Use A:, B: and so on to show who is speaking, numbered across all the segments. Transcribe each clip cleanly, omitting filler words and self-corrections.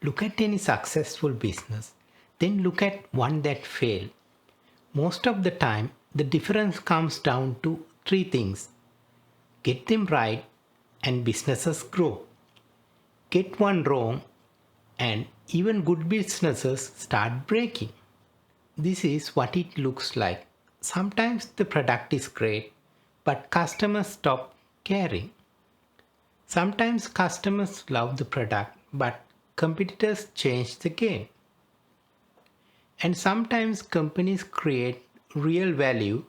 A: Look at any successful business, then look at one that failed. Most of the time, the difference comes down to three things. Get them right and businesses grow. Get one wrong and even good businesses start breaking. This is what it looks like. Sometimes the product is great, but customers stop caring. Sometimes customers love the product, but competitors change the game. And sometimes companies create real value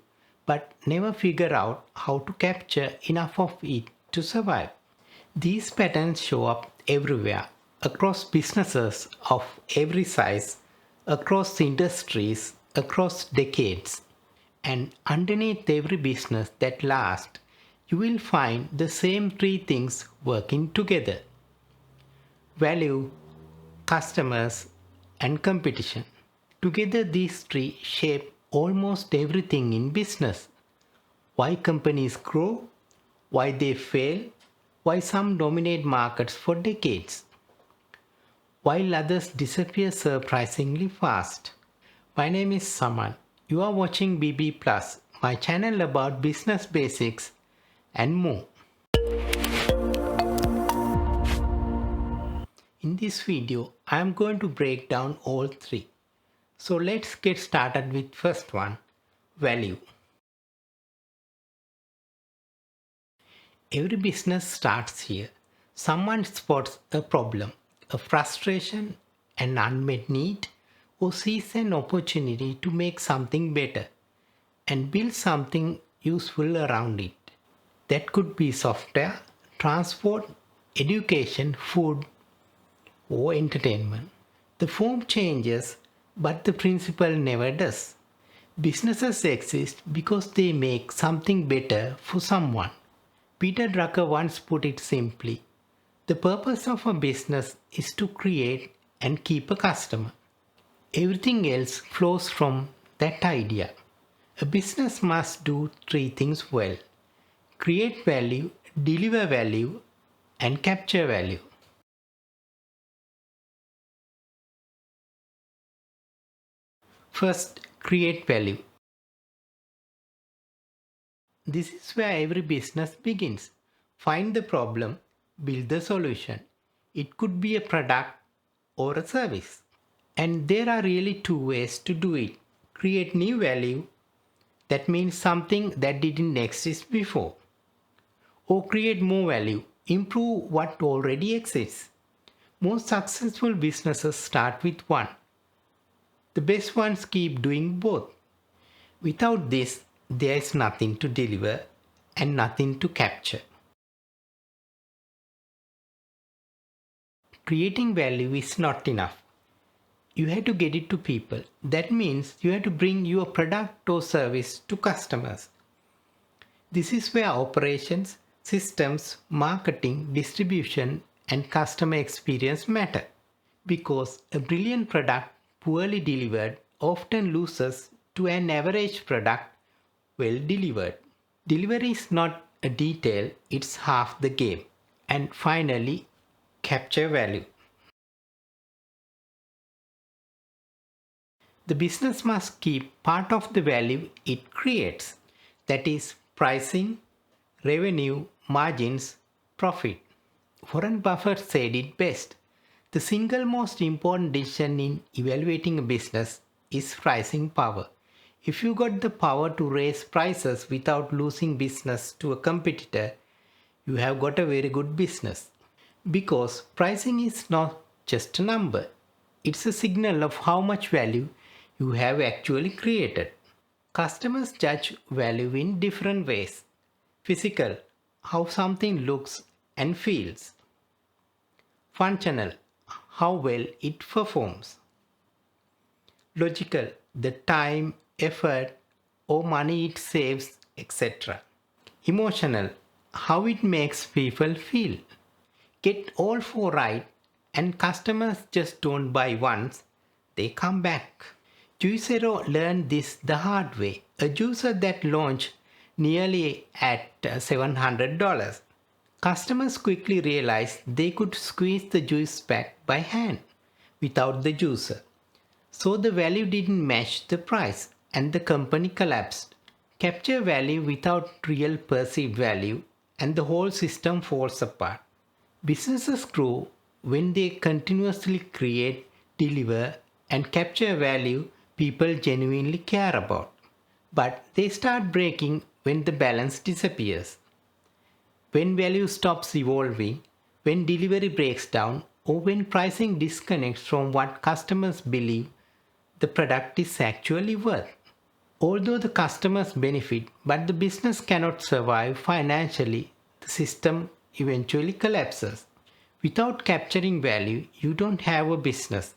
A: but never figure out how to capture enough of it to survive. These patterns show up everywhere, across businesses of every size, across industries, across decades. And underneath every business that lasts, you will find the same three things working together: value, customers, and competition. Together, these three shape almost everything in business. Why companies grow, why they fail, why some dominate markets for decades, while others disappear surprisingly fast. My name is Saman. You are watching BB Plus, my channel about business basics and more. In this video, I am going to break down all three. So let's get started with first one, value. Every business starts here. Someone spots a problem, a frustration, an unmet need, or sees an opportunity to make something better and build something useful around it. That could be software, transport, education, food, or entertainment. The form changes, but the principle never does. Businesses exist because they make something better for someone. Peter Drucker once put it simply: the purpose of a business is to create and keep a customer. Everything else flows from that idea. A business must do three things well: create value, deliver value, and capture value. First, create value. This is where every business begins. Find the problem, build the solution. It could be a product or a service. And there are really two ways to do it. Create new value, that means something that didn't exist before. Or create more value, improve what already exists. Most successful businesses start with one. The best ones keep doing both. Without this, there is nothing to deliver and nothing to capture. Creating value is not enough. You have to get it to people. That means you have to bring your product or service to customers. This is where operations, systems, marketing, distribution, and customer experience matter. Because a brilliant product poorly delivered often loses to an average product well delivered. Delivery is not a detail, it's half the game. And finally, capture value. The business must keep part of the value it creates, that is, pricing, revenue, margins, profit. Warren Buffett said it best: the single most important decision in evaluating a business is pricing power. If you got the power to raise prices without losing business to a competitor, you have got a very good business. Because pricing is not just a number, it's a signal of how much value you have actually created. Customers judge value in different ways. Physical, how something looks and feels. Functional, how well it performs. Logical, the time, effort, or money it saves, etc. Emotional, how it makes people feel. Get all four right, and customers just don't buy once, they come back. Juicero learned this the hard way. A juicer that launched nearly at $700. Customers quickly realized they could squeeze the juice back by hand. without the user. So the value didn't match the price and the company collapsed. Capture value without real perceived value and the whole system falls apart. Businesses grow when they continuously create, deliver, and capture value people genuinely care about. But they start breaking when the balance disappears. When value stops evolving, when delivery breaks down, or when pricing disconnects from what customers believe the product is actually worth. Although the customers benefit, but the business cannot survive financially, the system eventually collapses. Without capturing value, you don't have a business,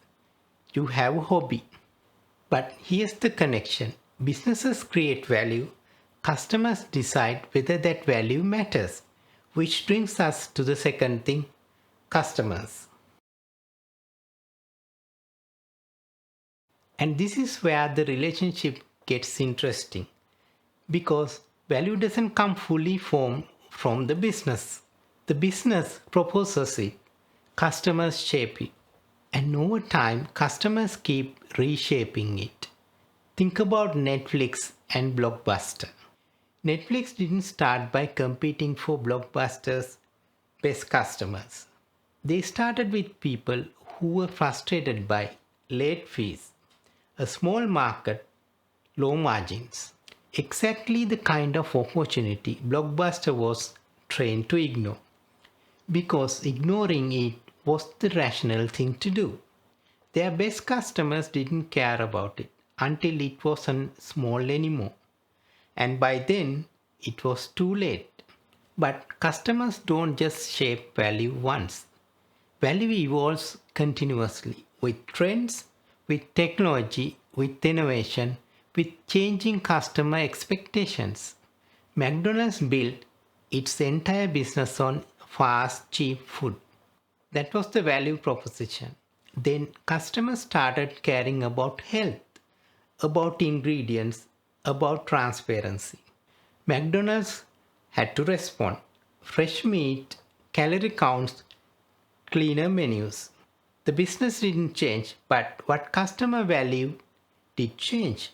A: you have a hobby. But here's the connection: businesses create value, customers decide whether that value matters. Which brings us to the second thing: customers. And this is where the relationship gets interesting because value doesn't come fully formed from the business. The business proposes it, customers shape it, and over time, customers keep reshaping it. Think about Netflix and Blockbuster. Netflix didn't start by competing for Blockbuster's best customers. They started with people who were frustrated by late fees, a small market, low margins. Exactly the kind of opportunity Blockbuster was trained to ignore, because ignoring it was the rational thing to do. Their best customers didn't care about it until it wasn't small anymore, and by then it was too late. But customers don't just shape value once. Value evolves continuously with trends, with technology, with innovation, with changing customer expectations. McDonald's built its entire business on fast, cheap food. That was the value proposition. Then customers started caring about health, about ingredients, about transparency. McDonald's had to respond. Fresh meat, calorie counts, cleaner menus. The business didn't change, but what customer value did change.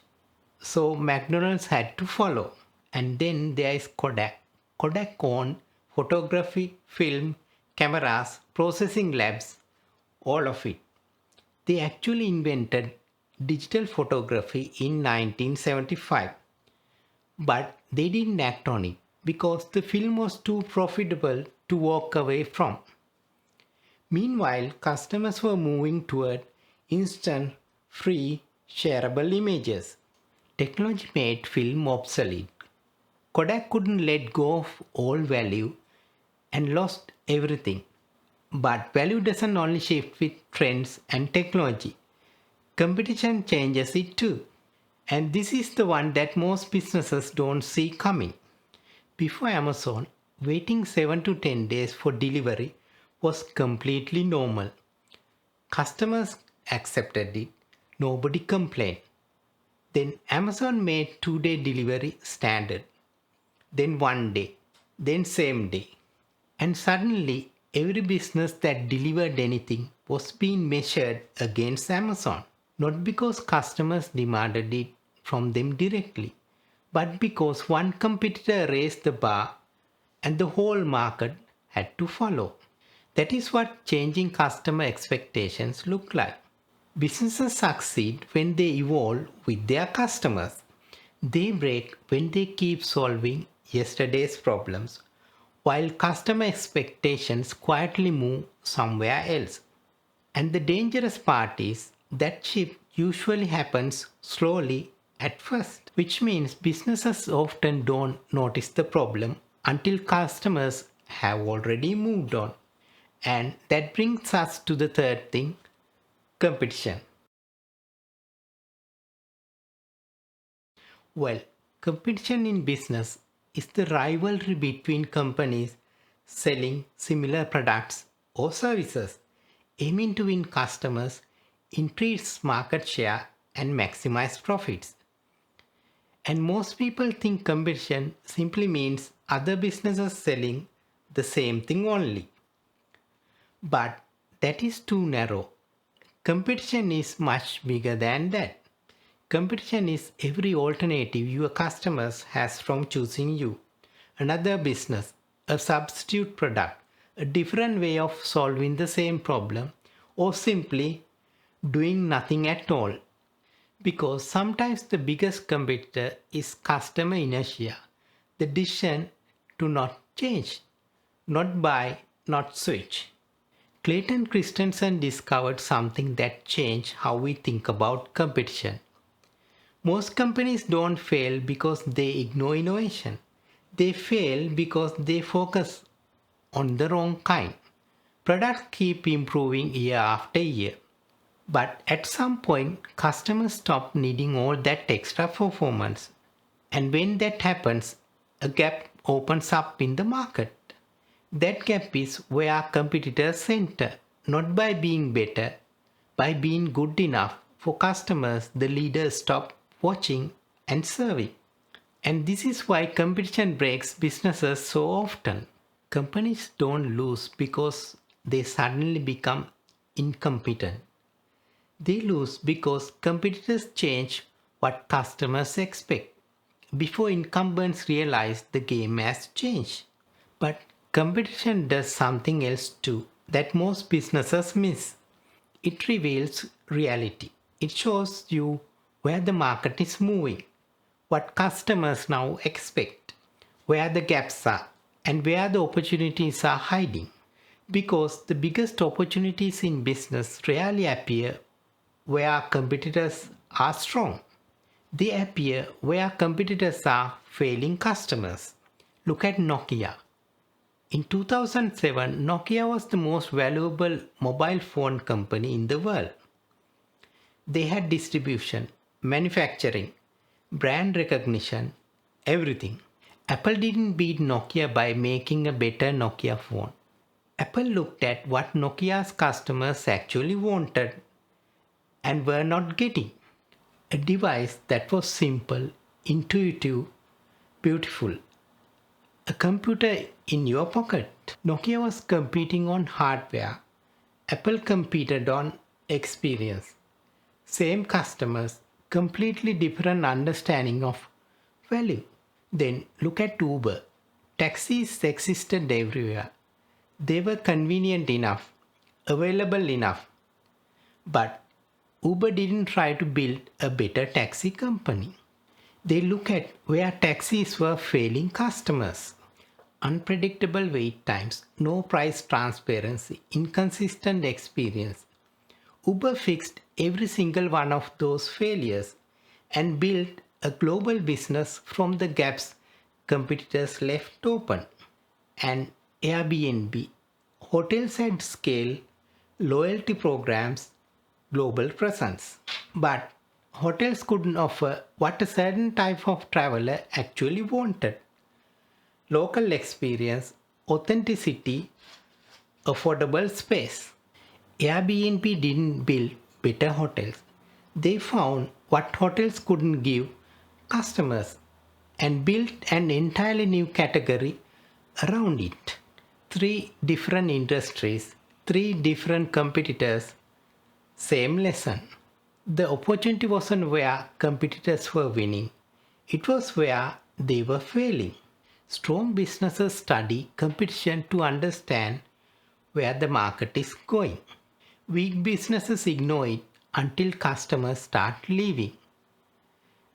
A: So McDonald's had to follow. And then there is Kodak. Kodak owned photography, film, cameras, processing labs, all of it. They actually invented digital photography in 1975, but they didn't act on it because the film was too profitable to walk away from. Meanwhile, customers were moving toward instant, free, shareable images. Technology made film obsolete. Kodak couldn't let go of all value and lost everything. But value doesn't only shift with trends and technology. Competition changes it too. And this is the one that most businesses don't see coming. Before Amazon, waiting 7 to 10 days for delivery was completely normal. Customers accepted it, nobody complained. Then Amazon made 2-day delivery standard, then 1 day, then same day. And suddenly, every business that delivered anything was being measured against Amazon. Not because customers demanded it from them directly, but because one competitor raised the bar and the whole market had to follow. That is what changing customer expectations look like. Businesses succeed when they evolve with their customers. They break when they keep solving yesterday's problems, while customer expectations quietly move somewhere else. And the dangerous part is that shift usually happens slowly at first, which means businesses often don't notice the problem until customers have already moved on. And that brings us to the third thing: competition. Well, competition in business is the rivalry between companies selling similar products or services, aiming to win customers, increase market share, and maximize profits. And most people think competition simply means other businesses selling the same thing only. But that is too narrow. Competition is much bigger than that. Competition is every alternative your customers has from choosing you, another business, a substitute product, a different way of solving the same problem, or simply doing nothing at all. Because sometimes the biggest competitor is customer inertia, the decision to not change, not buy, not switch. Clayton Christensen discovered something that changed how we think about competition. Most companies don't fail because they ignore innovation. They fail because they focus on the wrong kind. Products keep improving year after year. But at some point, customers stop needing all that extra performance. And when that happens, a gap opens up in the market. That gap is where competitors enter, not by being better, by being good enough for customers the leaders stop watching and serving. And this is why competition breaks businesses so often. Companies don't lose because they suddenly become incompetent. They lose because competitors change what customers expect before incumbents realize the game has changed. But competition does something else too that most businesses miss. It reveals reality. It shows you where the market is moving, what customers now expect, where the gaps are, and where the opportunities are hiding. Because the biggest opportunities in business rarely appear where competitors are strong. They appear where competitors are failing customers. Look at Nokia. In 2007, Nokia was the most valuable mobile phone company in the world. They had distribution, manufacturing, brand recognition, everything. Apple didn't beat Nokia by making a better Nokia phone. Apple looked at what Nokia's customers actually wanted and were not getting. A device that was simple, intuitive, beautiful. A computer in your pocket. Nokia was competing on hardware. Apple competed on experience. Same customers, completely different understanding of value. Then look at Uber. Taxis existed everywhere. They were convenient enough, available enough. But Uber didn't try to build a better taxi company. They look at where taxis were failing customers. Unpredictable wait times, no price transparency, inconsistent experience. Uber fixed every single one of those failures and built a global business from the gaps competitors left open. And Airbnb, hotels at scale, loyalty programs, global presence. But hotels couldn't offer what a certain type of traveler actually wanted: local experience, authenticity, affordable space. Airbnb didn't build better hotels. They found what hotels couldn't give customers and built an entirely new category around it. Three different industries, three different competitors, same lesson. The opportunity wasn't where competitors were winning, it was where they were failing. Strong businesses study competition to understand where the market is going. Weak businesses ignore it until customers start leaving.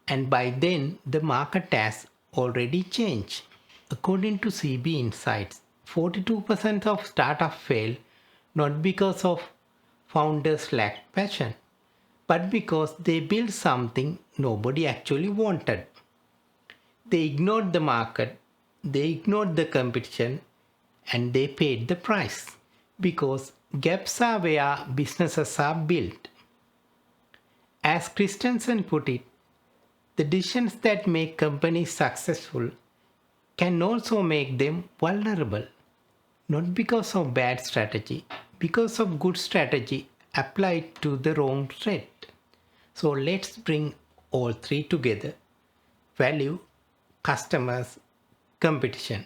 A: And by then, the market has already changed. According to CB Insights, 42% of startups fail not because of founders lacked passion, but because they built something nobody actually wanted. They ignored the market, they ignored the competition, and they paid the price. Because gaps are where businesses are built. As Christensen put it, the decisions that make companies successful can also make them vulnerable. Not because of bad strategy, because of good strategy applied to the wrong threat. So let's bring all three together: value, customers, competition.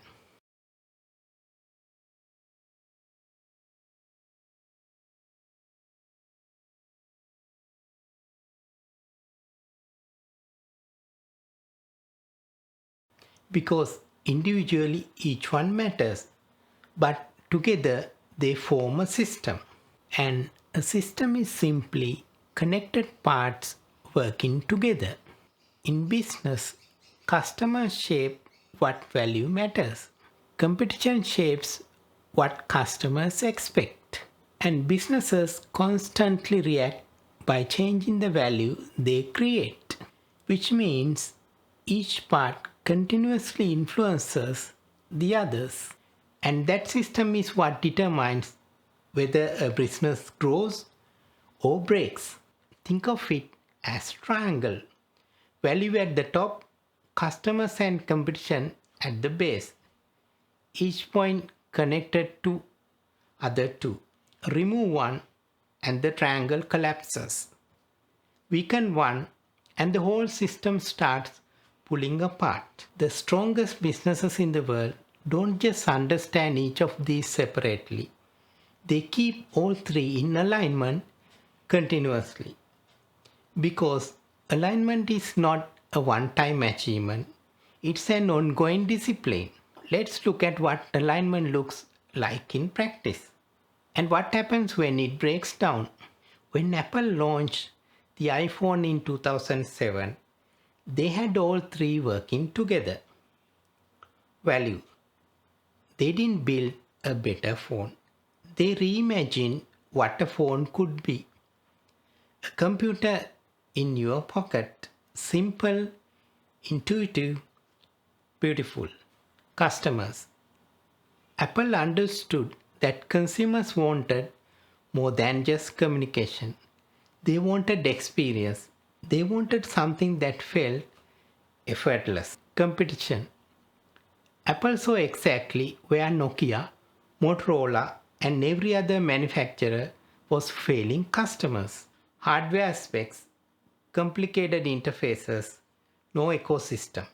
A: because individually each one matters, but together they form a system. And a system is simply connected parts working together. In business, customers shape what value matters. Competition shapes what customers expect. And businesses constantly react by changing the value they create, which means each part continuously influences the others. And that system is what determines whether a business grows or breaks. Think of it as triangle. Value at the top, customers and competition at the base. Each point connected to other two. Remove one and the triangle collapses. Weaken one and the whole system starts pulling apart. The strongest businesses in the world don't just understand each of these separately. They keep all three in alignment continuously. Because alignment is not a one-time achievement, it's an ongoing discipline. Let's look at what alignment looks like in practice. And what happens when it breaks down? When Apple launched the iPhone in 2007, they had all three working together. Value. They didn't build a better phone. They reimagined what a phone could be. A computer in your pocket. Simple, intuitive, beautiful. Customers. Apple understood that consumers wanted more than just communication. They wanted experience. They wanted something that felt effortless. Competition. Apple saw exactly where Nokia, Motorola, and every other manufacturer was failing customers. Hardware specs, complicated interfaces, no ecosystem.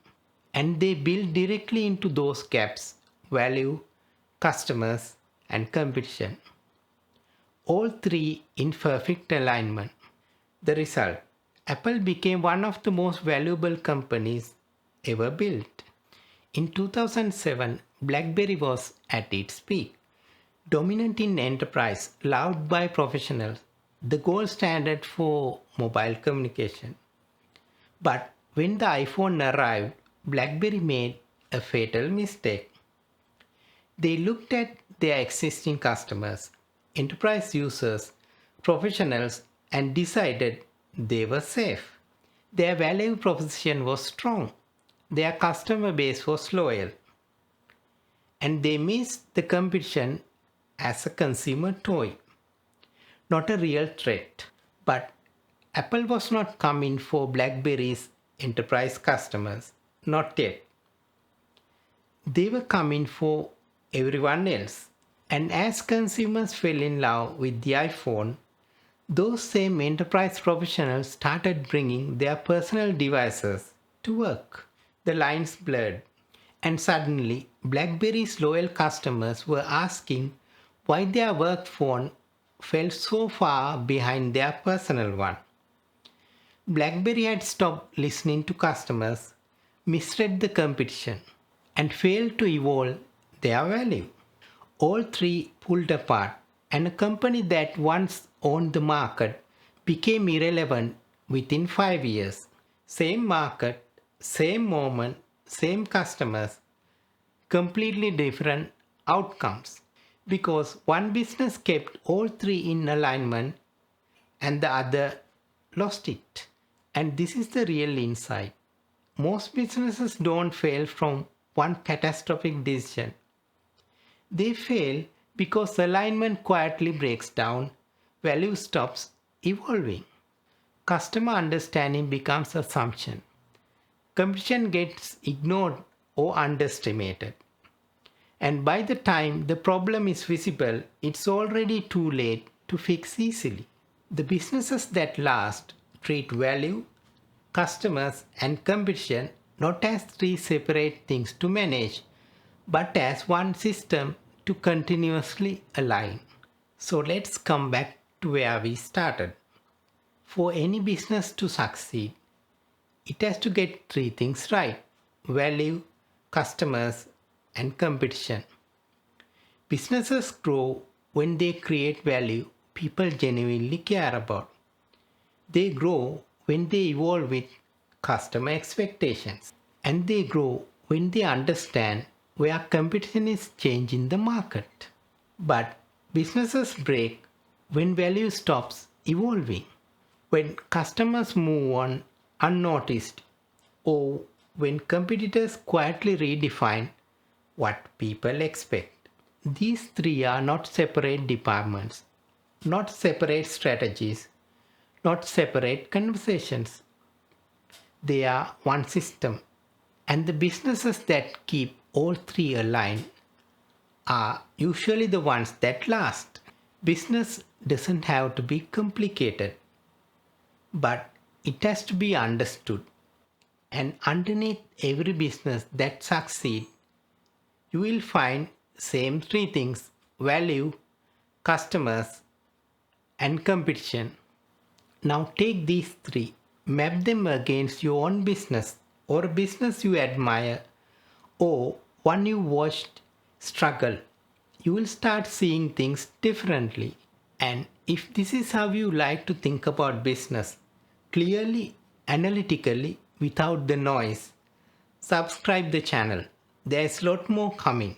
A: And they built directly into those gaps: value, customers, and competition. All three in perfect alignment. The result: Apple became one of the most valuable companies ever built. In 2007, BlackBerry was at its peak, dominant in enterprise, loved by professionals, the gold standard for mobile communication. But when the iPhone arrived, BlackBerry made a fatal mistake. They looked at their existing customers, enterprise users, professionals, and decided they were safe. Their value proposition was strong. Their customer base was loyal. And they missed the competition as a consumer toy, not a real threat. But Apple was not coming for BlackBerry's enterprise customers, not yet. They were coming for everyone else. And as consumers fell in love with the iPhone, those same enterprise professionals started bringing their personal devices to work. The lines blurred, and suddenly BlackBerry's loyal customers were asking why their work phone fell so far behind their personal one. BlackBerry had stopped listening to customers, misread the competition, and failed to evolve their value. All three pulled apart, and a company that once owned the market became irrelevant within 5 years. Same market, same moment, same customers, completely different outcomes. Because one business kept all three in alignment and the other lost it. And this is the real insight. Most businesses don't fail from one catastrophic decision. They fail because alignment quietly breaks down, value stops evolving, customer understanding becomes assumption, competition gets ignored or underestimated. And by the time the problem is visible, it's already too late to fix easily. The businesses that last treat value, customers, and competition not as three separate things to manage, but as one system to continuously align. So let's come back to where we started. For any business to succeed, it has to get three things right: value, customers, and competition. Businesses grow when they create value people genuinely care about. They grow when they evolve with customer expectations. And they grow when they understand where competition is changing the market. But businesses break when value stops evolving, when customers move on unnoticed, or when competitors quietly redefine what people expect. These three are not separate departments, not separate strategies, not separate conversations. They are one system. And the businesses that keep all three aligned are usually the ones that last. Business doesn't have to be complicated, but it has to be understood. And underneath every business that succeeds, you will find same three things: value, customers, and competition. Now take these three, map them against your own business or a business you admire or one you watched struggle. You will start seeing things differently. And if this is how you like to think about business, clearly, analytically, without the noise, subscribe the channel. There's a lot more coming.